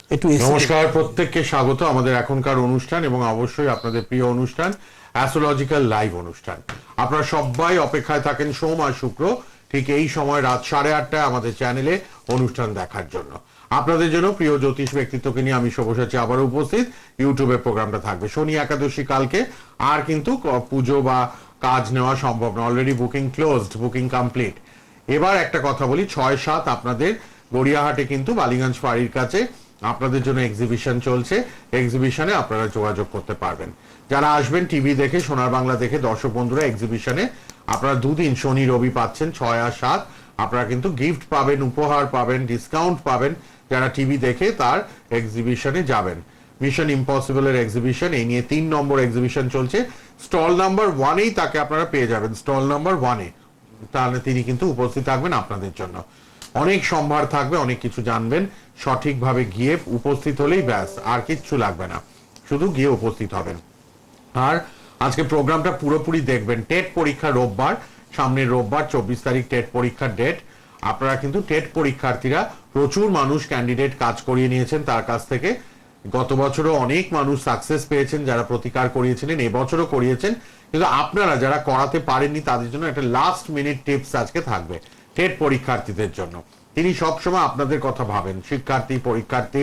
নমস্কার, প্রত্যেককে স্বাগত আমাদের এখনকার অনুষ্ঠান এবং অবশ্যই আপনাদের প্রিয় অনুষ্ঠান অ্যাস্ট্রোলজিক্যাল লাইভ অনুষ্ঠান। আপনারা সবাই অপেক্ষায় থাকেন সোম আর শুক্র ঠিক এই সময় রাত 8:30টায় আমাদের চ্যানেলে অনুষ্ঠান দেখার জন্য। আপনাদের জন্য প্রিয় জ্যোতিষ ব্যক্তিত্বকে নিয়ে আমি সব্যসাচী আবার উপস্থিত। ইউটিউবে প্রোগ্রামটা থাকবে শনি একাদশী কালকে, আর কিন্তু পুজো বা কাজ নেওয়া সম্ভব না, already booking closed, booking complete. এবার একটা কথা বলি, 6-7 আপনাদের গড়িয়াহাটে কিন্তু বালিগঞ্জ ফাঁড়ির কাছে আপনাদের জন্য এক্সিবিশন চলছে। এক্সিবিশনে আপনারা যোগাযোগ করতে পারবেন। যারা আসবেন টিভি দেখে, সোনার বাংলা দেখে, দর্শক বন্ধুরা এক্সিবিশনে আপনারা দুদিন শনি রবি পাচ্ছেন 6 আর 7। আপনারা কিন্তু গিফট পাবেন, উপহার পাবেন, ডিসকাউন্ট পাবেন যারা টিভি দেখে তার এক্সিবিশনে যাবেন। মিশন ইম্পসিবলের এক্সিবিশন, এই নিয়ে 3 নম্বর এক্সিবিশন চলছে। স্টল নাম্বার 1-এই তাকে আপনারা পেয়ে যাবেন, স্টল নাম্বার 1-এ। তাহলে তিনি কিন্তু উপস্থিত থাকবেন আপনাদের জন্য। অনেক সম্ভার থাকবে, অনেক কিছু জানবেন। সঠিকভাবে গিয়ে উপস্থিত হলেই ব্যাস, আর কিচ্ছু লাগবে না, শুধু গিয়ে উপস্থিত হবেন। আর আজকে প্রোগ্রামটা পুরোপুরি দেখবেন। টেট পরীক্ষা রোববার, সামনের রোববার 24 তারিখ টেট পরীক্ষার ডেট। আপনারা কিন্তু টেট পরীক্ষার্থীরা প্রচুর মানুষ ক্যান্ডিডেট কাজ করিয়ে নিয়েছেন তার কাছ থেকে। গত বছরও অনেক মানুষ সাকসেস পেয়েছেন যারা প্রতিকার করিয়েছিলেন, এবছরও করিয়েছেন। কিন্তু আপনারা যারা করাতে পারেননি তাদের জন্য একটা লাস্ট মিনিট টিপস আজকে থাকবে টেট পরীক্ষার্থীদের জন্য। তিনি সবসময় আপনাদের কথা ভাবেন, শিক্ষার্থী পরীক্ষার্থী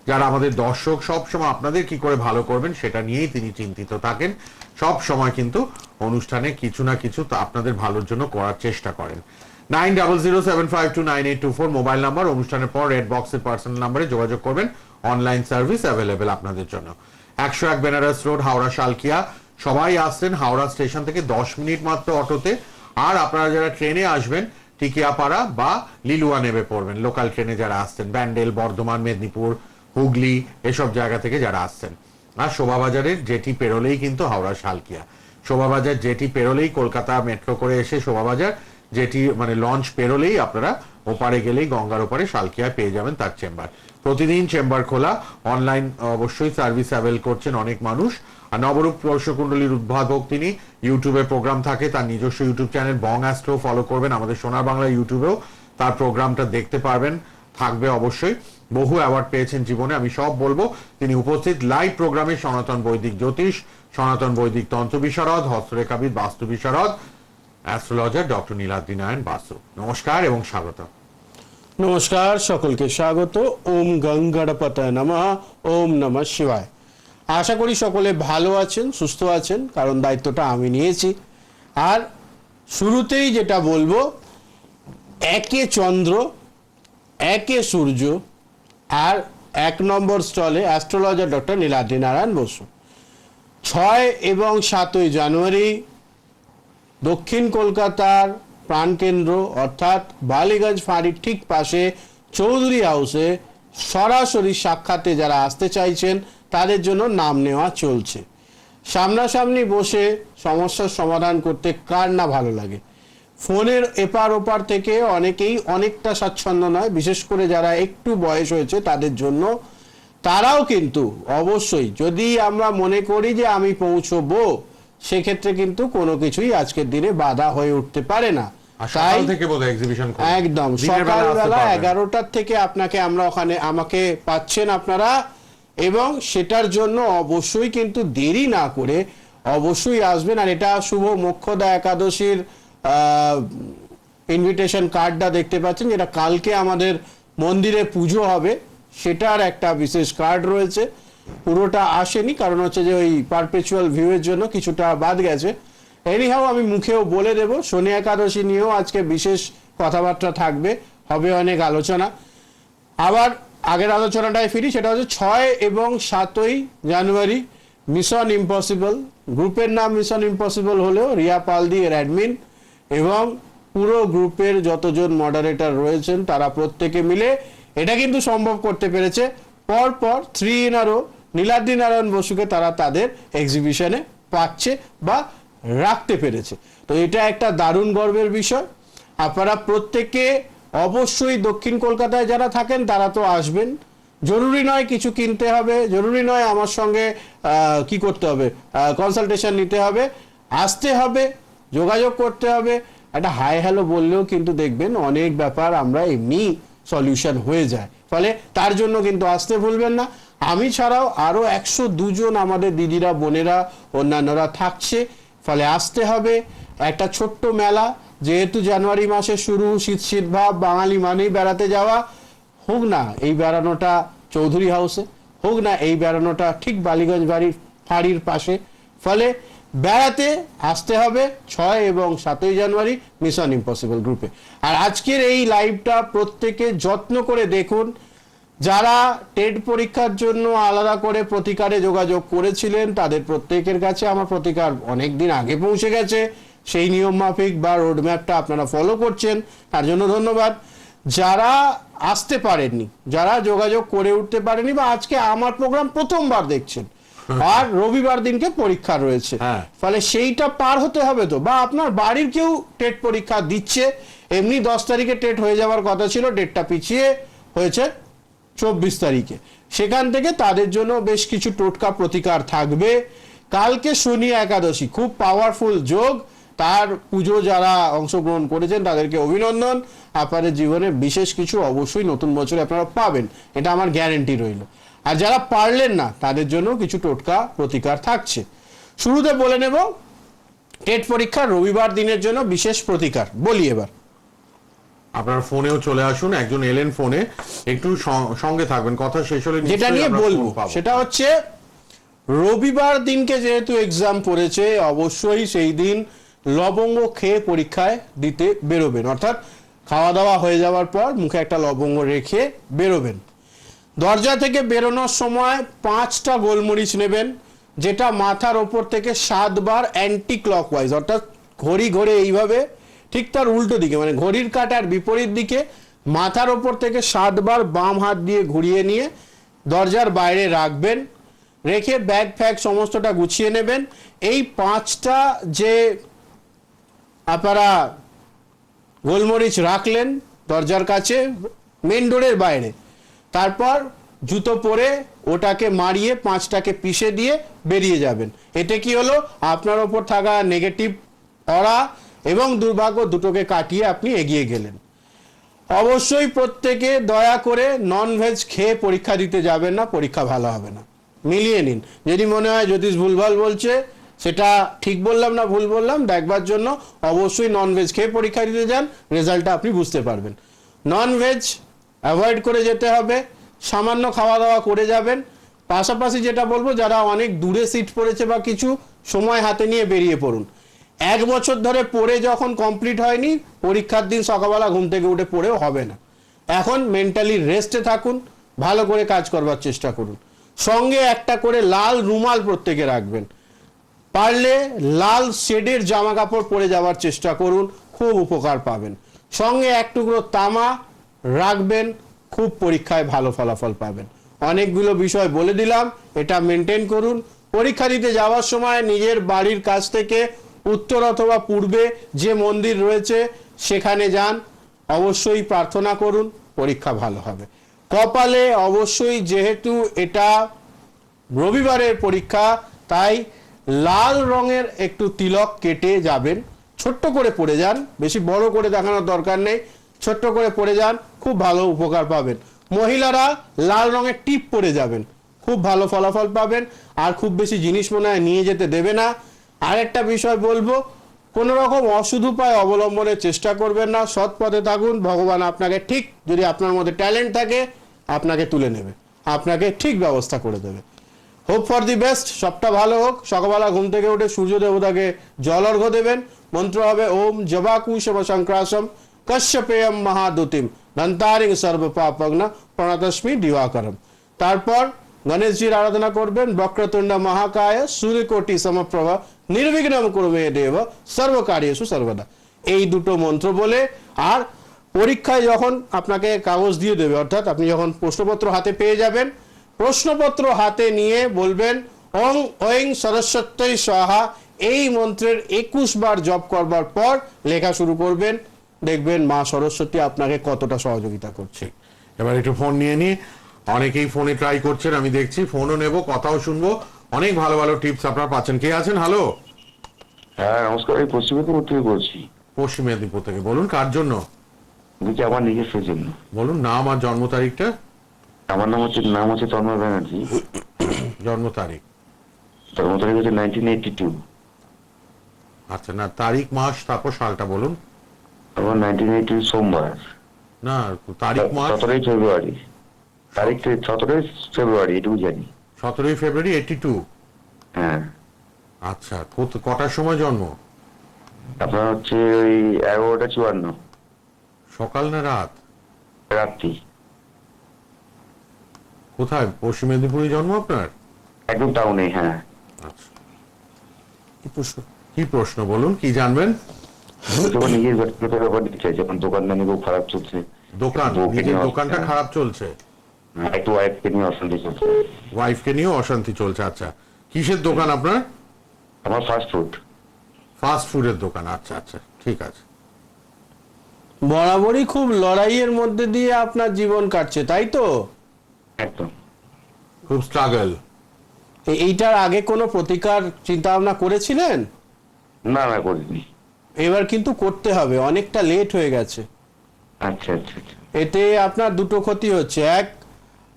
যারা আমাদের দর্শক, সবসময় আপনাদের কি করে ভালো করবেন সেটা নিয়েই তিনি চিন্তিত থাকেন। সব সময় কিন্তু অনুষ্ঠানে কিছু না কিছু আপনাদের ভালোর জন্য করার চেষ্টা করেন। 9007529824 মোবাইল নাম্বার। অনুষ্ঠানের পর রেড বক্সের পার্সোনাল নাম্বারে যোগাযোগ করবেন। অনলাইন সার্ভিস অ্যাভেলেবেল আপনাদের জন্য। 101 বেনারস রোড, হাওড়া শালকিয়া। সবাই আসছেন হাওড়া স্টেশন থেকে 10 মিনিট মাত্র অটোতে। আর আপনারা যারা ট্রেনে আসবেন টিকিয়াপাড়া বা লিলুয়া নেমে পড়বেন। লোকাল ট্রেনে যারা আসছেন ব্যান্ডেল, বর্ধমান, মেদিনীপুর, হুগলি এসব জায়গা থেকে যারা আসছেন। আর শোভাবাজারের জেটি পেরোলেই কিন্তু হাওড়া শালকিয়া। শোভাবাজার জেটি পেরোলেই কলকাতা মেট্রো করে এসে শোভাবাজার জেটি মানে লঞ্চ পেরোলেই আপনারা ওপারে গেলেই গঙ্গার ওপারে শালকিয়ায় পেয়ে যাবেন তার চেম্বার। প্রতিদিন চেম্বার খোলা, অনলাইন অবশ্যই সার্ভিস অ্যাভেল করছেন অনেক মানুষ। আর নবরূপ প্রশ্নকুণ্ডলীর উদ্ভাবক তিনি। ইউটিউবে প্রোগ্রাম থাকে, তার নিজস্ব ইউটিউব চ্যানেল বং অ্যাস্ট্রো ফলো করবেন। আমাদের সোনার বাংলা ইউটিউবেও তার প্রোগ্রামটা দেখতে পারবেন, থাকবে অবশ্যই। বহু অ্যাওয়ার্ড পেয়েছেন জীবনে, আমি সব বলবো। তিনি উপস্থিত লাইভ প্রোগ্রামে সনাতন বৈদিক জ্যোতিষ, সনাতন বৈদিক তন্ত্র বিশারদ, হস্তরেখাবিদ, বাস্তু বিশারদ, অ্যাস্ট্রোলজার ডক্টর নীলাদ্রি নারায়ণ বাসু। নমস্কার এবং স্বাগত। নমস্কার, সকলকে স্বাগত। ওম গঙ্গাড়পতায় নমঃ, ওম নমঃ শিবায়। আশা করি সকলে ভালো আছেন, সুস্থ আছেন, কারণ দায়িত্বটা আমি নিয়েছি। আর শুরুতেই যেটা বলবো, একে চন্দ্র, একে সূর্য, আর 1 নম্বর স্টলে অ্যাস্ট্রোলজার ডক্টর নীলাদ্রি নারায়ণ বসু। 6 এবং 7ই জানুয়ারি দক্ষিণ কলকাতার প্রাণকেন্দ্র অর্থাৎ বালিগঞ্জ ফাঁড়ির ঠিক পাশে চৌধুরী হাউসে সরাসরি সাক্ষাতে যারা আসতে চাইছেন তাদের জন্য নাম নেওয়া চলছে। সামনাসামনি বসে সমস্যার সমাধান করতে কার না ভালো লাগে। ফোনের এপার ওপার থেকে অনেকেই অনেকটা স্বাচ্ছন্দ্য নয়, বিশেষ করে যারা একটু বয়স হয়েছে তাদের জন্য। তারাও কিন্তু অবশ্যই, যদি আমরা মনে করি যে আমি পৌঁছবো, সেক্ষেত্রে কিন্তু কোনো কিছুই আজকের দিনে বাধা হয়ে উঠতে পারে না। সকাল থেকে বোধহয় এক্সিবিশন একদম সকালবেলা 11টার থেকে আমাকে পাচ্ছেন আপনারা। এবং সেটার জন্য অবশ্যই কিন্তু দেরি না করে অবশ্যই আসবেন। আর এটা শুভ মোক্ষদা একাদশীর ইনভিটেশন কার্ডটা দেখতে পাচ্ছেন, যেটা কালকে আমাদের মন্দিরে পুজো হবে, সেটার একটা বিশেষ কার্ড রয়েছে। পুরোটা আসেনি, কারণ হচ্ছে যে ওই পারপেচুয়াল ভিউয়ের জন্য কিছুটা বাদ গেছে। এনিহাও আমি মুখেও বলে দেব, শনি একাদশী নিয়েও আজকে বিশেষ কথাবার্তা থাকবে, হবে অনেক আলোচনা। আবার আগের আলোচনাটায় ফিরি, সেটা হচ্ছে 6 এবং 7ই জানুয়ারি মিশন ইম্পসিবল। গ্রুপের নাম মিশন ইম্পসিবল হলেও রিয়া পালদি এর অ্যাডমিন এবং পুরো গ্রুপের যতজন মডারেটর রয়েছেন তারা প্রত্যেকে মিলে এটা কিন্তু সম্ভব করতে পেরেছে। পরপর 3 in a row Niladri Narayan বসুকে তারা তাদের এক্সিবিশনে পাচ্ছে বা রাখতে পেরেছে। তো এটা একটা দারুণ গর্বের বিষয়। আপনারা প্রত্যেকে অবশ্যই দক্ষিণ কলকাতায় যারা থাকেন তারা তো আসবেন। জরুরি নয় কিছু কিনতে হবে, জরুরি নয় আমার সঙ্গে কি করতে হবে, কনসালটেশন নিতে হবে। আসতে হবে, যোগাযোগ করতে হবে, একটা হাই হ্যালো বললেও কিন্তু দেখবেন অনেক ব্যাপার আমরা এমনি সলিউশন হয়ে যায়। ফলে তার জন্য কিন্তু আসতে ভুলবেন না। আমি ছাড়াও আরো 102 জন আমাদের দিদিরা, বোনেরা, অন্যান্যরা থাকছে, ফলে আসতে হবে। একটা ছোট্ট মেলা, যেহেতু জানুয়ারি মাসে শুরু, শীত শীত ভাব, বাঙালি মানেই বেড়াতে যাওয়া। হোক না এই বেড়ানোটা চৌধুরী হাউসে, হোক না এই বেড়ানোটা ঠিক বালিগঞ্জ বাড়ির ফাঁড়ির পাশে, ফলে বেড়াতে আসতে হবে 6 এবং 7ই জানুয়ারি মিশন ইম্পসিবল গ্রুপে। আর আজকের এই লাইভটা প্রত্যেকে যত্ন করে দেখুন। যারা টেট পরীক্ষার জন্য আলাদা করে প্রতিকারে যোগাযোগ করেছিলেন, তাদের প্রত্যেকের কাছে আমার প্রতিকার অনেক দিন আগে পৌঁছে গেছে। সেই নিয়ম মাফিক বা রোডম্যাপটা আপনারা ফলো করছেন, তার জন্য ধন্যবাদ। যারা আসতে পারেননি, যারা যোগাযোগ করে উঠতে পারেনি, বা আজকে আমার প্রোগ্রাম প্রথমবার দেখছেন, আর রবিবার দিনকে পরীক্ষা রয়েছে, ফলে সেইটা পার হতে হবে তো, বা আপনার বাড়ির কেউ টেট পরীক্ষা দিচ্ছে, এমনি 10 তারিখে টেট হয়ে যাওয়ার কথা ছিল, ডেটটা পিছিয়ে হয়েছে 24 তারিখে। সেখান থেকে তাদের জন্য বেশ কিছু টোটকা প্রতিকার থাকবে। কালকে শনি একাদশী, খুব পাওয়ারফুল যোগ, তার পুজো যারা অংশগ্রহণ করেছেন তাদেরকে অভিনন্দন। আপনাদের জীবনে বিশেষ কিছু অবশ্যই নতুন বছরে আপনারা পাবেন, এটা আমার গ্যারেন্টি রইল। আর যারা পারলেন না তাদের জন্য কিছু টোটকা প্রতিকার থাকছে। শুরুতে বলে নেব টেট পরীক্ষা রবিবার দিনের জন্য বিশেষ প্রতিকার। বলি এবার, আপনার ফোনেও চলে আসুন, একজন এলেন ফোনে, একটু সঙ্গে থাকবেন, কথা শেষ হলে যেটা নিয়ে বলবো সেটা হচ্ছে রবিবার দিনকে যেহেতু এক্সাম পড়েছে, অবশ্যই সেই দিন লবঙ্গ খেয়ে পরীক্ষায় দিতে বেরোবেন, অর্থাৎ খাওয়া দাওয়া হয়ে যাওয়ার পর মুখে একটা লবঙ্গ রেখে বেরোবেন। দরজা থেকে বেরোনোর সময় 5টা গোলমরিচ নেবেন, যেটা মাথার ওপর থেকে 7 বার অ্যান্টি ক্লকওয়াইজ, অর্থাৎ ঘড়ি ঘড়ে এইভাবে ঠিক তার উল্টো দিকে, মানে ঘড়ির কাঁটার বিপরীত দিকে মাথার ওপর থেকে 7 বার বাম হাত দিয়ে ঘুরিয়ে নিয়ে দরজার বাইরে রাখবেন। রেখে ব্যাগ ফ্যাগ সমস্তটা গুছিয়ে নেবেন। এই 5টা যে আপনারা গোলমরিচ রাখলেন দরজার কাছে, মেন ডোরের বাইরে, তারপর জুতো পরে ওটাকে মারিয়ে 5টাকে পিষে দিয়ে বেরিয়ে যাবেন। এতে কি হলো, আপনার ওপর থাকা নেগেটিভ অরা এবং দুর্ভাগ্য দুটোকে কাটিয়ে আপনি এগিয়ে গেলেন। অবশ্যই প্রত্যেকে দয়া করে নন ভেজ খেয়ে পরীক্ষা দিতে যাবেন না, পরীক্ষা ভালো হবে না। মিলিয়ে নিন, যদি মনে হয় জ্যোতিষ ভুলভাল বলছে, সেটা ঠিক বললাম না ভুল বললাম দেখবার জন্য অবশ্যই নন ভেজ খেয়ে পরীক্ষা দিতে যান, রেজাল্টটা আপনি বুঝতে পারবেন। নন ভেজ অ্যাভয়েড করে যেতে হবে, সামান্য খাওয়া দাওয়া করে যাবেন। পাশাপাশি যেটা বলবো, যারা অনেক দূরে সিট পড়েছে বা কিছু সময় হাতে নিয়ে বেরিয়ে পড়ুন। 1 বছর ধরে পড়ে যখন কমপ্লিট হয়নি, পরীক্ষার দিন সকালবেলা ঘুম থেকে উঠে পড়েও হবে না। এখন মেন্টালি রেস্টে থাকুন, ভালো করে কাজ করবার চেষ্টা করুন। সঙ্গে একটা করে লাল রুমাল প্রত্যেকে রাখবেন। পারলে লাল শেডের জামা কাপড় পরে যাওয়ার চেষ্টা করুন, খুব উপকার পাবেন। সঙ্গে 1 টুকরো তামা রাখবেন, খুব পরীক্ষায় ভালো ফলাফল পাবেন। অনেকগুলো বিষয় বলে দিলাম, এটা মেনটেন করুন। পরীক্ষা দিতে যাওয়ার সময় নিজের বাড়ির কাছ থেকে উত্তর অথবা পূর্বে যে মন্দির রয়েছে সেখানে যান, অবশ্যই প্রার্থনা করুন, পরীক্ষা ভালো হবে। কপালে অবশ্যই, যেহেতু এটা রবিবারের পরীক্ষা, তাই লাল রঙের একটু তিলক কেটে যাবেন। ছোট্ট করে পড়ে যান, বেশি বড় করে দেখানোর দরকার নেই, ছোট্ট করে পড়ে যান, খুব ভালো উপকার পাবেন। মহিলারা লাল রঙের টিপ পরে যাবেন, খুব ভালো ফলাফল পাবেন। আর খুব বেশি জিনিস মনে হয় নিয়ে যেতে দেবে না। আরেকটা বিষয় বলবো, কোনো রকম অসুধ উপায় অবলম্বনের চেষ্টা করবেন না, সৎ পথে থাকুন। ভগবান আপনাকে ঠিক, যদি আপনার মধ্যে ট্যালেন্ট থাকে, আপনাকে তুলে নেবে, আপনাকে ঠিক ব্যবস্থা করে দেবে। হোপ ফর দি বেস্ট, সবটা ভালো হোক। সকালবেলা ঘুম থেকে উঠে সূর্য দেবতাকে জল অর্ঘ্য দেবেন। মন্ত্র হবে ওম জবাকুশম শঙ্করাসম কশ্যপেয়ম মহাদুতিম ধন্তারিং সর্বপাপগ্ন প্রণতস্মি দিবাকরম। তারপর গণেশজির আরাধনা করবেন। বক্রতুণ্ড মহাকায় সূর্যকোটি সমপ্রভ নির্বিঘ্নম কুরুমে দেব সর্বকার্যেষু সর্বদা। এই দুটো মন্ত্র বলে, আর পরীক্ষায় যখন আপনাকে কাগজ দিয়ে দেবে, অর্থাৎ আপনি যখন প্রশ্নপত্র হাতে পেয়ে যাবেন, প্রশ্নপত্র হাতে নিয়ে বলবেন ওং ঐং সরস্বতী স্বাহা। এই মন্ত্রের 21 বার জপ করবার পর লেখা শুরু করবেন, দেখবেন মা সরস্বতী আপনাকে কতটা সহযোগিতা করছে। এবার একটু ফোন নিয়ে নি, অনেকেই ফোনে ট্রাই করছেন, আমি দেখছি, ফোনও নেব, কথাও শুনবো। অনেক ভালো ভালো টিপস আপনারা পাচ্ছেন। কে আছেন? হ্যালো। হ্যাঁ নমস্কার, এই পশ্চিম মেদিনীপুর থেকে বলছি। পশ্চিম মেদিনীপুর থেকে বলুন, কার জন্য? বলছি আমার নিজস্ব জন্য। বলুন নাম আর জন্ম তারিখটা। আমার নাম হচ্ছে তন্ময় ব্যানার্জি। জন্ম তারিখ? জন্ম তারিখ হচ্ছে 1982। আচ্ছা, না তারিখ মাস তারপর সালটা বলুন। আমার 1982 সোমবার, না তারিখ মাস। 17ই ফেব্রুয়ারি। তারিখ 17ই ফেব্রুয়ারি, এটুকু জানি। 17ই ফেব্রুয়ারি 82। হ্যাঁ। আচ্ছা, কটার সময় জন্ম? আপনার হচ্ছে ওই 11টা 54। সকাল না রাত? রাত্রি। কোথায়, পশ্চিম মেদিনীপুরে জন্ম আপনার? একদম টাউনে, হ্যাঁ। আচ্ছা, কি প্রশ্ন বলুন, কি জানবেন? যখন নিজের ব্যক্তিগত ব্যাপার দিতে চাই, যখন দোকানদানি খুব খারাপ চলছে। দোকান, বউকে নিজের নিয়ে দোকানটা হ্যাঁ। খারাপ চলছে? একটু ওয়াইফকে নিয়ে অশান্তি চলছে। ওয়াইফকে নিয়েও অশান্তি চলছে। আচ্ছা, কিসের দোকান আপনার? আমার ফাস্ট ফুড। ফাস্ট ফুডের দোকান। আচ্ছা আচ্ছা, ঠিক আছে। বরাবরই খুব লড়াইয়ের মধ্যে দিয়ে আপনার জীবন কাটছে, তাই তো? একদম। খুব স্ট্রাগল। এইটার আগে কোনো প্রতিকার চিন্তা ভাবনা করেছিলেন? না করিনি। এবার কিন্তু করতে হবে, অনেকটা লেট হয়ে গেছে। আচ্ছা আচ্ছা আচ্ছা। এতে আপনার দুটো ক্ষতি হচ্ছে। এক,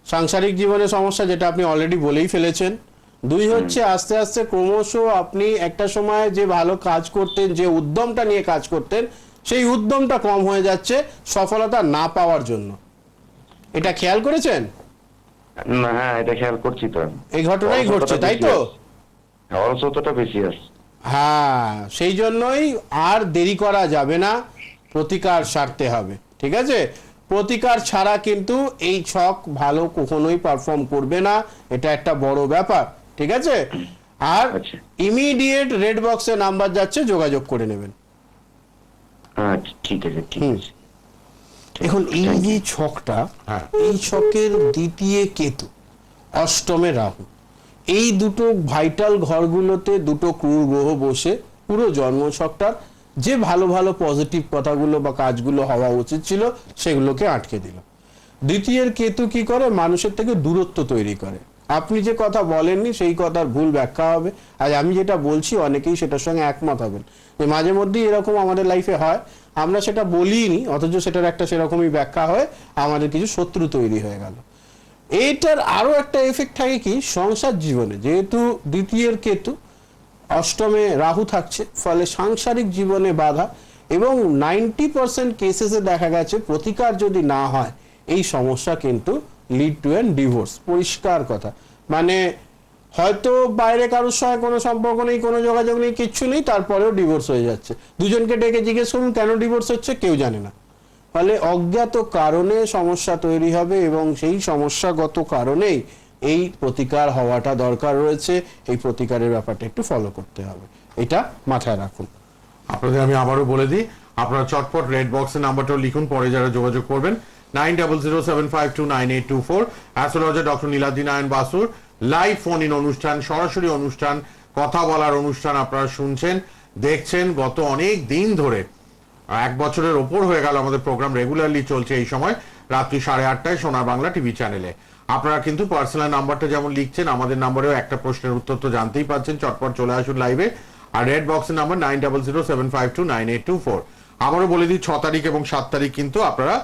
সাংসারিক জীবনের সমস্যা, যেটা আপনি অলরেডি বলেই ফেলেছেন। দুই হচ্ছে, আস্তে আস্তে ক্রমশ আপনি একটা সময় যে ভালো কাজ করতেন, যে উদ্যমটা নিয়ে কাজ করতেন, সেই উদ্যমটা কম হয়ে যাচ্ছে সফলতা না পাওয়ার জন্য। এটা খেয়াল করেছেন? না, হ্যাঁ, এটা খেয়াল করছি তো। এই ঘটনাই ঘটছে, তাই তো? অলসতাটা বেশি আসছে। হ্যাঁ, সেই জন্যই আর দেরি করা যাবে না, প্রতিকার সারতে হবে। ঠিক আছে? প্রতিকার ছাড়া কিন্তু এই ছক ভালো কখনোই পারফর্ম করবে না, এটা একটা বড় ব্যাপার। ঠিক আছে? আর আচ্ছা। ইমিডিয়েট রেড বক্সে নাম্বার যাচ্ছে, যোগাযোগ করে নেবেন। আচ্ছা, ঠিক আছে ঠিক আছে। এখন এই Thank যে you. ছকটা, হ্যাঁ। এই ছকের দ্বিতীয় কেতু, অষ্টমে রাহু, এই দুটো ভাইটাল ঘরগুলোতে দুটো ক্রূর গ্রহ বসে পুরো জন্ম ছকটার যে ভালো ভালো পজিটিভ কথাগুলো বা কাজগুলো হওয়া উচিত ছিল, সেগুলোকে আটকে দিল। দ্বিতীয়ের কেতু কি করে? মানুষের থেকে দূরত্ব তৈরি করে। আপনি যে কথা বলেননি, সেই কথার ভুল ব্যাখ্যা হবে। আর আমি যেটা বলছি, অনেকেই সেটার সঙ্গে একমত হবেন যে মাঝে মধ্যেই এরকম আমাদের লাইফে হয়, আমরা সেটা বলিনি, অথচ সেটার একটা সেরকমই ব্যাখ্যা হয়, আমাদের কিছু শত্রু তৈরি হয়ে গেল। এইটার আরো একটা এফেক্ট থাকে কি, সংসার জীবনে যেহেতু দ্বিতীয়ের কেতু, অষ্টমে রাহু থাকছে, ফলে সাংসারিক জীবনে বাধা, এবং 90% কেসেসে দেখা গেছে প্রতিকার যদি না হয়, এই সমস্যা কিন্তু লিড টু এন ডিভোর্স। পরিষ্কার কথা, মানে হয়তো বাইরে কারোর সঙ্গে কোনো সম্পর্ক নেই, কোনো যোগাযোগ নেই, কিচ্ছু নেই, তারপরেও ডিভোর্স হয়ে যাচ্ছে। দুজনকে ডেকে জিজ্ঞেস করুন কেন ডিভোর্স হচ্ছে, কেউ জানে না। ফলে অজ্ঞাত কারণে সমস্যা তৈরি হবে, এবং সেই সমস্যাগত কারণেই এই প্রতিকার হওয়াটা দরকার রয়েছে। এই প্রতিকারের ব্যাপারটা একটু ফলো করতে হবে, এটা মাথায় রাখুন। আপনাদের আমি আবারও বলে দিই, আপনারা চটপট রেড বক্সের নাম্বারটাও লিখুন, পরে যারা যোগাযোগ করবেন 9007529824। অ্যাস্ট্রোলজার ডক্টর নীলাদ্রি নারায়ণ বাসুর লাইভ ফোন ইন অনুষ্ঠান, সরাসরি অনুষ্ঠান, কথা বলার অনুষ্ঠান আপনারা শুনছেন, দেখছেন। গত অনেক দিন ধরে, 1 বছরের ওপর হয়ে গেল আমাদের প্রোগ্রাম রেগুলারলি চলছে এই সময় রাত্রি 8:30টায় সোনার বাংলা টিভি চ্যানেলে। আপনারা কিন্তু পার্সোনাল নাম্বারটা যেমন লিখছেন, আমাদের নাম্বারেও একটা প্রশ্নের উত্তর তো জানতেই পাচ্ছেন। চটপট চলে আসুন লাইভে। আর রেড বক্সের নাম্বার 9007529824। আবারও বলে দিই, 6 তারিখ এবং 7 তারিখ কিন্তু আপনারা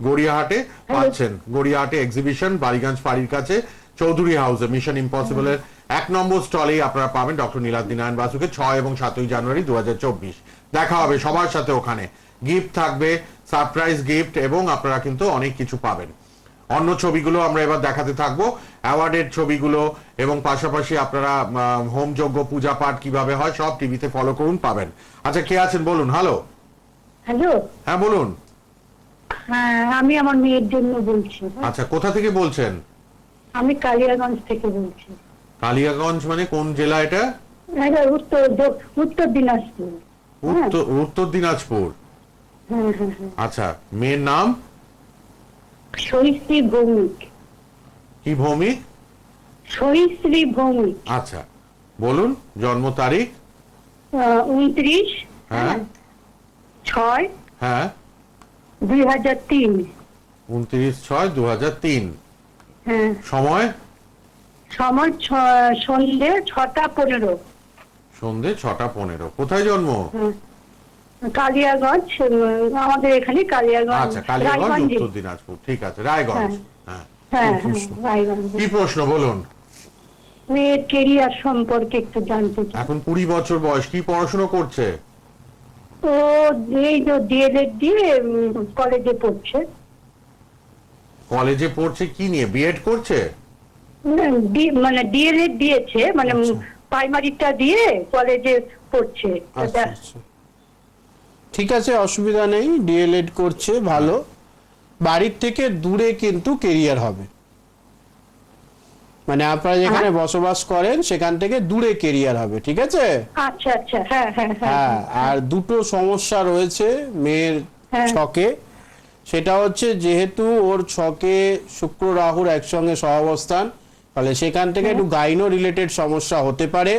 গড়িয়াহাটে পাচ্ছেন। গড়িয়াহাটে এক্সিবিশন, বালিগঞ্জ ফাঁড়ির কাছে চৌধুরী হাউসে মিশন ইম্পসিবলের 1 নম্বর স্টলেই আপনারা পাবেন ডক্টর নীলাদ্রি নারায়ণ বাসুকে 6 এবং 7ই জানুয়ারি 2024। দেখা হবে সবার সাথে ওখানে। গিফট থাকবে, সারপ্রাইজ গিফট, এবং আপনারা কিন্তু অনেক কিছু পাবেন। অন্য ছবিগুলো আমরা এবার দেখাতে থাকবো, অ্যাওয়ার্ডের ছবিগুলো, এবং পাশাপাশি আপনারা হোম যজ্ঞ, পূজা পাঠ কিভাবে হয় সব টিভিতে ফলো করুন, পাবেন। আচ্ছা, কে আছেন বলুন? হ্যালো। হ্যালো, হ্যাঁ বলুন। হ্যাঁ, আমি আমার মেয়ের জন্য বলছি। আচ্ছা, কোথা থেকে বলছেন? আমি কালিয়াগঞ্জ থেকে বলছি। কালিয়াগঞ্জ মানে কোন জেলা এটা? এটা উত্তর দিনাজপুর। উত্তর দিনাজপুর। হ্যাঁ হ্যাঁ হ্যাঁ। আচ্ছা, মেয়ের নাম সহিশ্রী ভৌমিক। কি ভৌমিক? সহিশ্রী ভৌমিক। আচ্ছা, বলুন জন্ম তারিখ। 29 হ্যাঁ 6 হ্যাঁ 2003। 29/6/2003। হ্যাঁ। সময় সময় সন্ধ্যে 6টা 15। সন্ধে 6টা 15। কোথায় জন্ম? কালিয়াগঞ্জ, আমাদের এখানে কালিয়াগঞ্জ। আচ্ছা, কালিয়াগঞ্জ, রায়গঞ্জে। উত্তর দিনাজপুর। ঠিক আছে, রায়গঞ্জ। হ্যাঁ, হ্যাঁ হ্যাঁ রায়গঞ্জে। কি প্রশ্ন বলুন? মেয়ের কেরিয়ার সম্পর্কে একটু জানতে চাই। এখন 20 বছর বয়স, কি পড়াশোনা করছে? ও এই যে ডিএলএড দিয়ে কলেজে পড়ছে। কলেজে পড়ছে কি নিয়ে, বিএড করছে? না, মানে ডিএলএড দিয়েছে, মানে প্রাইমারিটা দিয়ে কলেজে পড়ছে। আচ্ছা আচ্ছা ঠিক আছে, অসুবিধা নেই, ডিএলএড করছে, ভালো। বাড়ির থেকে দূরে কিন্তু কেরিয়ার হবে, মানে আপনারা যেখানে বসবাস করেন সেখান থেকে দূরে কেরিয়ার হবে, ঠিক আছে? আচ্ছা আচ্ছা, হ্যাঁ হ্যাঁ হ্যাঁ, আর দুটো সমস্যা রয়েছে মেয়ের হ্যাঁ। ছকে। সেটা হচ্ছে যেহেতু ওর ছকে শুক্র রাহুর একসঙ্গে সহাবস্থান, ফলে সেখান থেকে একটু গাইনো রিলেটেড সমস্যা হতে পারে।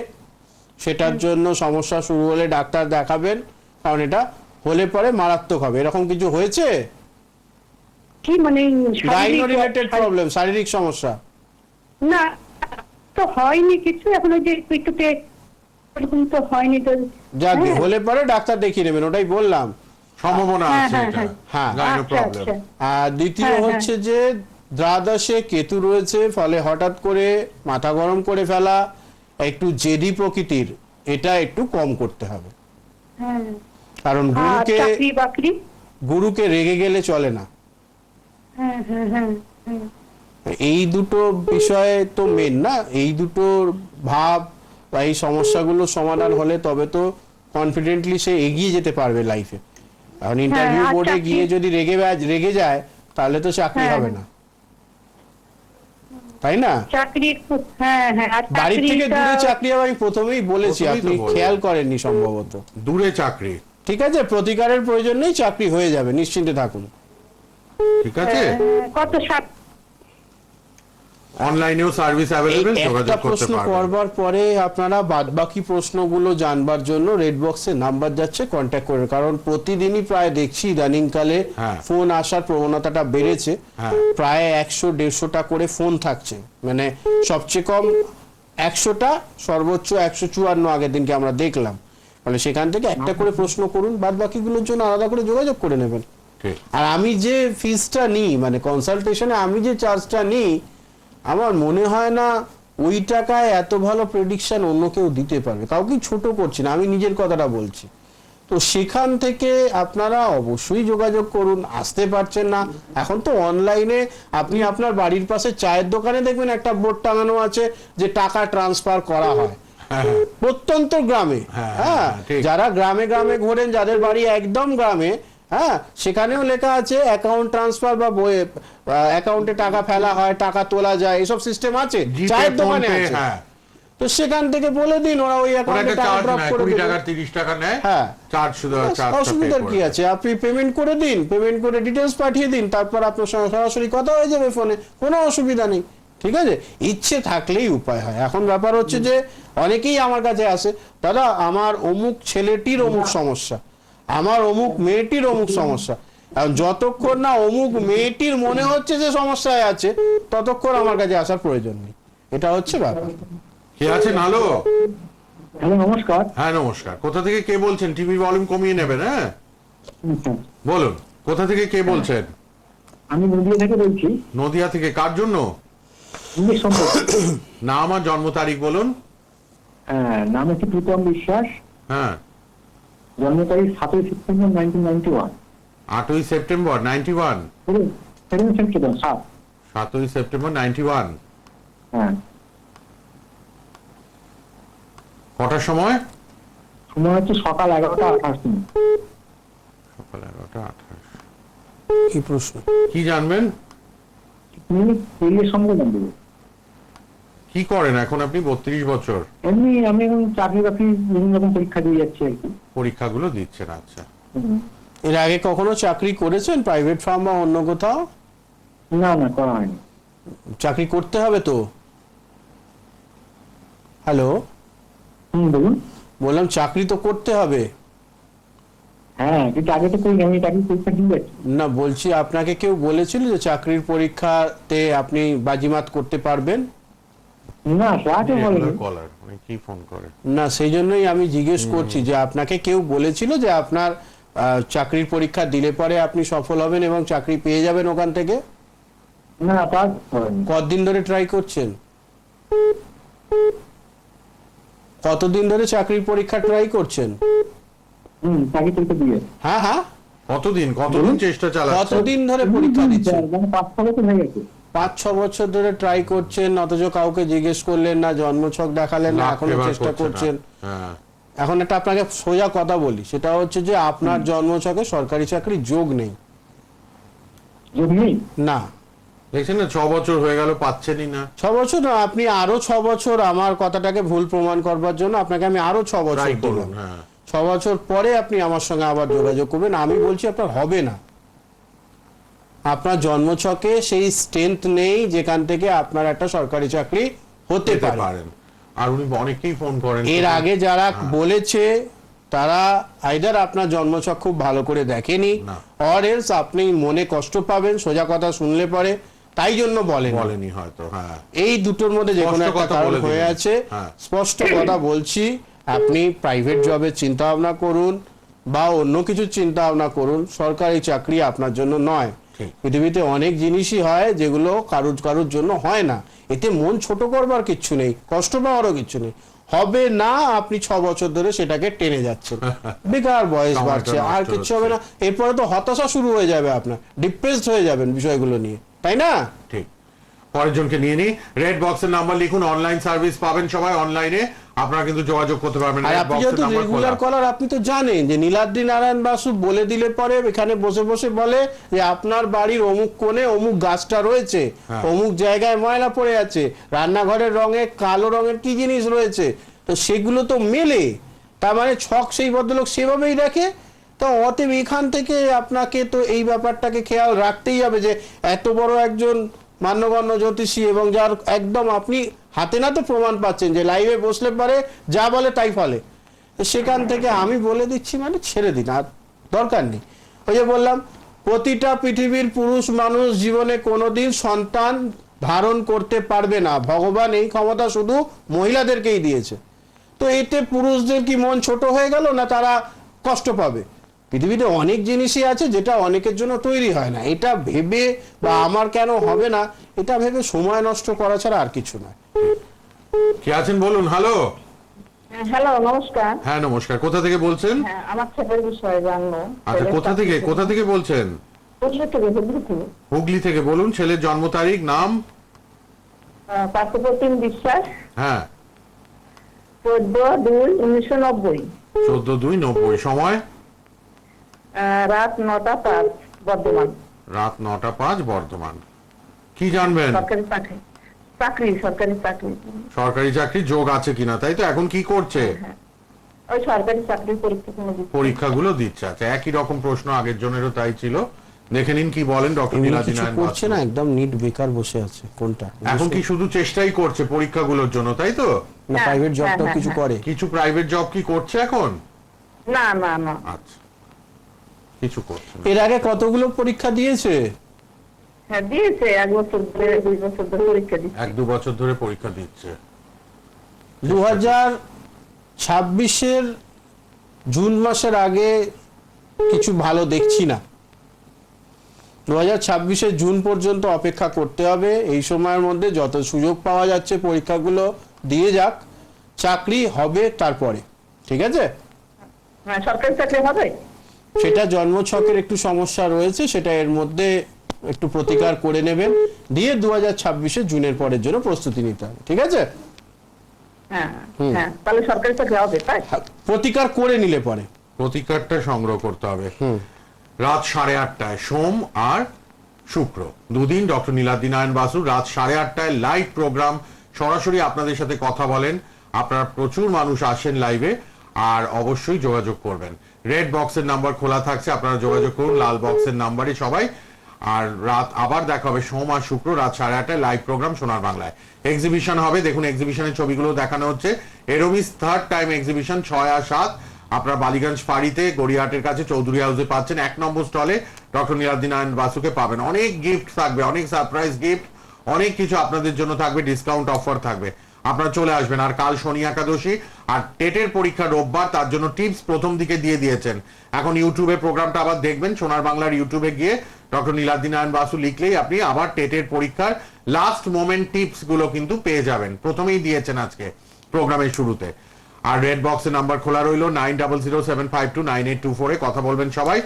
সেটার জন্য সমস্যা শুরু হলে ডাক্তার দেখাবেন, কারণ এটা হলে পরে মারাত্মক হবে। এরকম কিছু হয়েছে? কি মানে গাইনো রিলেটেড প্রবলেম, শারীরিক সমস্যা? না তো হয়নি কিছু, এখন ওই যে একটুতে এরকম তো হয়নি তো। যাকে হ্যাঁ। হলে পরে ডাক্তার দেখিয়ে নেবেন, ওটাই বললাম। সম্ভাবনা হ্যাঁ, আছে হ্যাঁ, এটা, হ্যাঁ। গাইনো আচ্ছা, প্রবলেম। আচ্ছা। আর দ্বিতীয় হ্যাঁ, হচ্ছে যে দ্বাদশে কেতু রয়েছে, ফলে হঠাৎ করে মাথা গরম করে ফেলা, একটু জেদি প্রকৃতির, এটা একটু কম করতে হবে। হ্যাঁ। কারণ আর চাকরি বাকরি? গুরুকে রেগে গেলে চলে না। হ্যাঁ হ্যাঁ হ্যাঁ হ্যাঁ। এই দুটো বিষয় তো মেন না, এই দুটোর ভাব বা এই সমস্যাগুলো সমাধান হলে তবে তো কনফিডেন্টলি সে এগিয়ে যেতে পারবে লাইফে। কারণ ইন্টারভিউ আর বোর্ডে চাকরি- গিয়ে যদি রেগে যায় তাহলে তো চাকরি হ্যাঁ। হবে না, তাই না? চাকরির হ্যাঁ হ্যাঁ। আর বাড়ির থেকে চাকরিটা- দূরে চাকরি হবে, আমি প্রথমেই বলেছি, প্রথমেই তো আপনি বললাম। খেয়াল করেননি সম্ভবত। দূরে চাকরি, ঠিক আছে, প্রতিকারের প্রয়োজন নেই, চাকরি হয়ে যাবে, নিশ্চিন্তে থাকুন। ঠিক আছে? কত সাত? অনলাইনেও সার্ভিস এই অ্যাভেলেবল, একটা যোগাযোগ করতে প্রশ্ন পারবেন। করবার পরে আপনারা বাদবাকি প্রশ্নগুলো জানবার জন্য রেড বক্সে নাম্বার যাচ্ছে, কন্ট্যাক্ট করুন। কারণ প্রতিদিনই প্রায় দেখছি ইদানিংকালে হ্যাঁ। ফোন আসার প্রবণতাটা বেড়েছে। হ্যাঁ। প্রায় 100-150টা করে ফোন থাকছে, মানে সবচেয়ে কম 100টা, সর্বোচ্চ 154 আগের দিনকে আমরা দেখলাম। মানে সেখান থেকে একটা করে প্রশ্ন করুন, বাদ বাকিগুলোর জন্য আলাদা করে যোগাযোগ করে নেবেন। ঠিক। আর আমি যে ফিসটা নিই, মানে কনসালটেশনে আমি যে চার্জটা নিই, আমার মনে হয় না ওই টাকায় এত ভালো প্রেডিকশন অন্য কেউ দিতে পারবে। কাউকে ছোট করছি না, আমি নিজের কথাটা বলছি। তো সেখান থেকে আপনারা অবশ্যই যোগাযোগ করুন। আসতে পারছেন না, এখন তো অনলাইনে আপনি আপনার বাড়ির পাশে চায়ের দোকানে দেখবেন একটা বোর্ড টাঙানো আছে যে টাকা ট্রান্সফার করা হয় প্রত্যন্ত গ্রামে। হ্যাঁ, হ্যাঁ, ঠিক। যারা গ্রামে গ্রামে ঘোরেন, যাদের বাড়ি একদম গ্রামে, হ্যাঁ, সেখানেও লেখা আছে অ্যাকাউন্ট ট্রান্সফার বা অ্যাকাউন্টে টাকা ফেলা হয়, টাকা তোলা যায়, এসব সিস্টেম আছে, জিপে, চায়ের ফোন দোকানে পে, আছে। হ্যাঁ। তো সেখান থেকে বলে দিন, ওরা ওই ওরা অ্যাকাউন্টে একটা টাকা চার্জ ড্রপ নেয়, করে 20 দেবে। টাকা 30 টাকা নেয়, হ্যাঁ। চার্জ শুধু চার্জ। অসুবিধার কি আছে, আপনি পেমেন্ট করে দিন, পেমেন্ট করে ডিটেলস পাঠিয়ে দিন, তারপর আপনার সঙ্গে সরাসরি কথা হয়ে যাবে ফোনে, কোনো অসুবিধা নেই। ঠিক আছে, ইচ্ছে থাকলেই উপায় হয়। এখন ব্যাপার হচ্ছে যে অনেকেই আমার কাছে আসে, দাদা আমার অমুক ছেলেটির অমুক সমস্যা, আমার অমুক মেয়েটির অমুক সমস্যা। এখন যতক্ষণ না অমুক মেয়েটির মনে হচ্ছে যে সমস্যায় আছে, ততক্ষণ আমার কাছে আসার প্রয়োজন নেই। এটা হচ্ছে ব্যাপার। কে আছেন? হ্যালো। হ্যালো, নমস্কার। হ্যাঁ নমস্কার, কোথা থেকে কে বলছেন? টিভি ভলিউম কমিয়ে নেবেন। হ্যাঁ বলুন, কোথা থেকে কে বলছেন? আমি নদিয়া থেকে বলছি। নদিয়া থেকে, কার জন্য? ইংলিশ সম্পর্কে। নাম আর জন্ম তারিখ বলুন। হ্যাঁ, নাম হচ্ছে প্রীতম বিশ্বাস। হ্যাঁ, জন্ম তারিখ 7ই সেপ্টেম্বর 1991। 8ই সেপ্টেম্বর 91। 7 সেপ্টেম্বর 7ই সেপ্টেম্বর 91। হ্যাঁ। কটার সময়? সময় হচ্ছে সকাল 11টা 28 মিনিট। সকাল 11টা 28। কি প্রশ্ন? কি জানবেন? তুমি কেরিয়ার সম্পর্কে জানতে চাই। কি করেন এখন আপনি? 32 বছর। এমনি আমি এখন চাকরি বাকরি বিভিন্ন রকম পরীক্ষা দিয়ে যাচ্ছি আর কি। পরীক্ষাগুলো দিচ্ছেন, আচ্ছা। এর আগে কখনো চাকরি করেছেন প্রাইভেট ফার্ম বা অন্য কোথাও? না না, করা হয়নি। চাকরি করতে হবে তো। হ্যালো, বলুন। বললাম চাকরি তো করতে হবে। হ্যাঁ, কিন্তু আগে তো করি, আমি চাকরি পরীক্ষা দিয়ে যাচ্ছি। না, বলছি আপনাকে কেউ বলেছিল যে চাকরির পরীক্ষাতে আপনি বাজিমাত করতে পারবেন? না, সেটা বলেনি। কলার কি ফোন করে? না, সেই জন্যই আমি জিজ্ঞেস করছি যে আপনাকে কেউ বলেছিল যে আপনার চাকরির পরীক্ষা দিলে পরে আপনি সফল হবেন এবং চাকরি পেয়ে যাবেন ওখান থেকে? না পাস হয়নি। কতদিন ধরে ট্রাই করছেন? কতদিন ধরে চাকরির পরীক্ষা ট্রাই করছেন? চাকরি পরীক্ষা দিয়ে হ্যাঁ হ্যাঁ, কতদিন চেষ্টা চালাচ্ছেন? কতদিন ধরে পরীক্ষা দিচ্ছেন? মানে 5-6 বছর হয়ে গেছে। 5-6 বছর ধরে ট্রাই করছেন, অথচ কাউকে জিজ্ঞেস করলেন না, জন্মছক দেখালেন না, লাখ এখনো এবার চেষ্টা করছে না। করছেন। হ্যাঁ, এখন একটা আপনাকে সোজা কথা বলি, সেটা হচ্ছে যে আপনার জন্মছকে সরকারি চাকরি যোগ নেই। যোগ নেই? না, দেখছেন না 6 বছর হয়ে গেল পাচ্ছেনই না। 6 বছর না, আপনি আরো 6 বছর, আমার কথাটাকে ভুল প্রমাণ করবার জন্য আপনাকে আমি আরো 6 বছর ট্রাই করুন। দিলাম। হ্যাঁ, 6 বছর পরে আপনি আমার সঙ্গে আবার যোগাযোগ করবেন। আমি বলছি আপনার হবে না, আপনার জন্মছকে সেই স্ট্রেংথ নেই যেখান থেকে আপনার একটা সরকারি চাকরি হতে পেতে পারে। পারেন। আর উনি অনেকেই ফোন করেন। এর আগে যারা বলেছে তারা আইদার আপনার জন্মছক খুব ভালো করে দেখেনি, না। অর এলস আপনি মনে কষ্ট পাবেন সোজা কথা শুনলে পরে, তাই জন্য বলেনি হয়তো। হ্যাঁ, এই দুটোর মধ্যে যে কোনো স্পষ্ট একটা কথা কারণ বলে হয়ে দিলেন। আছে। হ্যাঁ। স্পষ্ট কথা বলছি, আপনি প্রাইভেট জবের চিন্তা ভাবনা করুন বা অন্য কিছু চিন্তা ভাবনা করুন, সরকারি চাকরি আপনার জন্য নয়। ঠিক। পৃথিবীতে অনেক জিনিসই হয় যেগুলো কারুর জন্য হয় না, এতে মন ছোট করবার কিচ্ছু নেই, কষ্ট পাওয়ারও কিচ্ছু নেই। হবে না, আপনি 6 বছর ধরে সেটাকে টেনে যাচ্ছেন, বেকার বয়স সময়টা বাড়ছে, নষ্ট আর কিচ্ছু হবে না। এরপরে তো হতাশা শুরু হয়ে যাবে, আপনার ডিপ্রেসড হয়ে যাবেন বিষয়গুলো নিয়ে, তাই না? ঠিক। পরের জনকে নিয়ে নিই। রেড বক্সের নাম্বার লিখুন, অনলাইন সার্ভিস পাবেন সবাই অনলাইনে, আপনারা কিন্তু যোগাযোগ করতে পারবেন। আর রেড আপনি বক্সের যেহেতু নাম্বার রেগুলার খোলা। কলার, আপনি তো জানেন যে নীলাদ্রি নারায়ণ বাসু বলে দিলে পরে এখানে বসে বসে বলে যে আপনার বাড়ির অমুক কোণে অমুক গাছটা রয়েছে, হ্যাঁ। অমুক জায়গায় ময়লা পড়ে আছে, রান্নাঘরের রঙে কালো রঙের কি জিনিস রয়েছে, তো সেগুলো তো মেলে, তার মানে ছক সেই ভদ্রলোক সেভাবেই রাখে। তো অতএব এখান থেকে আপনাকে তো এই ব্যাপারটাকে খেয়াল রাখতেই হবে যে এত বড় একজন মান্যগণ্য জ্যোতিষী, এবং যার একদম আপনি হাতে নাতে প্রমাণ পাচ্ছেন যে লাইভে বসলে পারে যা বলে তাই ফলে, তো সেখান থেকে আমি বলে দিচ্ছি মানে ছেড়ে দিন, আর দরকার নেই। ওই যে বললাম, প্রতিটা পৃথিবীর পুরুষ মানুষ জীবনে কোনোদিন সন্তান ধারণ করতে পারবে না, ভগবান এই ক্ষমতা শুধু মহিলাদেরকেই দিয়েছে। তো এতে পুরুষদের কি মন ছোট হয়ে গেল না, তারা কষ্ট পাবে? পৃথিবীতে অনেক জিনিসই আছে যেটা অনেকের জন্য তৈরি হয় না, এটা ভেবে বা আমার কেন হবে না এটা ভেবে সময় নষ্ট করা ছাড়া আর কিছু নয়। কে আছেন বলুন। হ্যালো। হ্যালো, নমস্কার। হ্যাঁ নমস্কার, কোথা থেকে বলছেন? হ্যাঁ, আমার ছেলের বিষয়ে জানবো। আচ্ছা, কোথা থেকে বলছেন? হুগলি থেকে। হুগলি থেকে বলুন। ছেলের জন্ম তারিখ, নাম? পার্থপ্রতিম বিশ্বাস, হ্যাঁ, 14/2/1990, 14/2/90। সময়? রাত 9টা 5, বর্ধমান। রাত 9টা 5, বর্ধমান। কি জানবেন? সরকারি চাকরি। সরকারি চাকরি। সরকারি চাকরি যোগ আছে কিনা, তাই তো? এখন কি করছে? ওই সরকারি চাকরির পরীক্ষা কোনো দিচ্ছে। পরীক্ষাগুলো দিচ্ছে। আচ্ছা, একই রকম প্রশ্ন আগের জনেরও তাই ছিল। দেখে নিন কি বলেন ডক্টর এমনি নীলাদ্রি কিছু নারায়ণ করছে বাসু। না, একদম নিট বেকার বসে আছে। কোনটা? এখন কি শুধু চেষ্টাই করছে পরীক্ষাগুলোর জন্য, তাই তো? না প্রাইভেট জবটাও হ্যাঁ, কিছু হ্যাঁ। করে? কিছু প্রাইভেট জব কি করছে এখন? না। আচ্ছা, কিছু করছে না। এর আগে কতগুলো পরীক্ষা দিয়েছে? হ্যাঁ, দিয়েছে 1 বছর ধরে, 2 বছর ধরে পরীক্ষা দিচ্ছে। 1-2 বছর ধরে পরীক্ষা দিচ্ছে। 2026-এর জুন মাসের আগে কিছু ভালো দেখছি না। 2026-এর জুন পর্যন্ত অপেক্ষা করতে হবে। এই সময়ের মধ্যে যত সুযোগ পাওয়া যাচ্ছে পরীক্ষাগুলো দিয়ে যাক, চাকরি হবে তারপরে, ঠিক আছে? হ্যাঁ, সরকারি চাকরি হবে। সেটা জন্মছকের একটু সমস্যা রয়েছে, সেটা এর মধ্যে একটু প্রতিকার করে নেবেন, দিয়ে 2026-এর জুনের পরের জন্য প্রস্তুতি নিতে হবে, ঠিক আছে? হ্যাঁ, তাহলে সরকারি চাকরি হবে, তাই? প্রতিকার করে নিলে পরে। প্রতিকারটা সংগ্রহ করতে হবে। রাত 8:30টায় সোম আর শুক্র, দুদিন ডক্টর নীলাদ্রি নারায়ণ বাসু রাত 8:30টায় লাইভ প্রোগ্রাম, সরাসরি আপনাদের সাথে কথা বলেন। আপনারা প্রচুর মানুষ আসেন লাইভে, আর অবশ্যই যোগাযোগ করবেন। রেড বক্সের নাম্বার খোলা থাকছে, আপনারা যোগাযোগ করুন লাল বক্সের নাম্বারে সবাই। আর রাত আবার দেখা হবে সোম আর শুক্র রাত 8:30টায় লাইভ প্রোগ্রাম সোনার বাংলায়। এক্সিবিশন হবে, দেখুন এক্সিবিশনের ছবিগুলো দেখানো হচ্ছে। এরোমিস 3rd টাইম এক্সিবিশন 6 আর 7 আপনারা বালিগঞ্জ ফাঁড়িতে গড়িয়াহাটের কাছে চৌধুরী হাউসে পাচ্ছেন। 1 নম্বর স্টলে ডক্টর নীলাদ্রি নারায়ণ বাসুকে পাবেন। অনেক গিফট থাকবে, অনেক সারপ্রাইজ গিফট, অনেক কিছু আপনাদের জন্য থাকবে, ডিসকাউন্ট অফার থাকবে, আপনারা চলে আসবেন। আর কাল শনি একাদশী আর টেটের পরীক্ষা রোববার, তার জন্য টিপস প্রথম দিকে দিয়ে দিয়েছেন। এখন ইউটিউবে প্রোগ্রামটা আবার দেখবেন, সোনার বাংলার ইউটিউবে গিয়ে ডক্টর নীলাদ্রি নারায়ণ বাসু লিখলেই আপনি আবার টেটের পরীক্ষার লাস্ট মোমেন্ট টিপস গুলো কিন্তু পেয়ে যাবেন, প্রথমেই দিয়েছেন আজকে প্রোগ্রামের শুরুতে। আর রেড বক্সের নাম্বার খোলা রইল 9007529824 কথা বলবেন সবাই।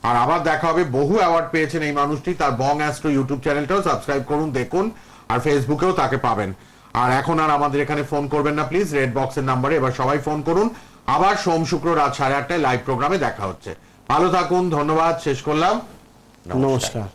আর আবার দেখা হবে, বহু অ্যাওয়ার্ড পেয়েছেন এই মানুষটি, তার বং অ্যাস্ট্রো ইউটিউব চ্যানেলটাও সাবস্ক্রাইব করুন, দেখুন, আর ফেসবুকেও তাকে পাবেন। আর এখন আর আমাদের এখানে ফোন করবেন না প্লিজ, রেড বক্সের নাম্বারে এবার সবাই ফোন করুন। আবার সোম শুক্র রাত 8:30 লাইভ প্রোগ্রামে দেখা হচ্ছে। ভালো থাকুন, ধন্যবাদ, শেষ করলাম, নমস্কার।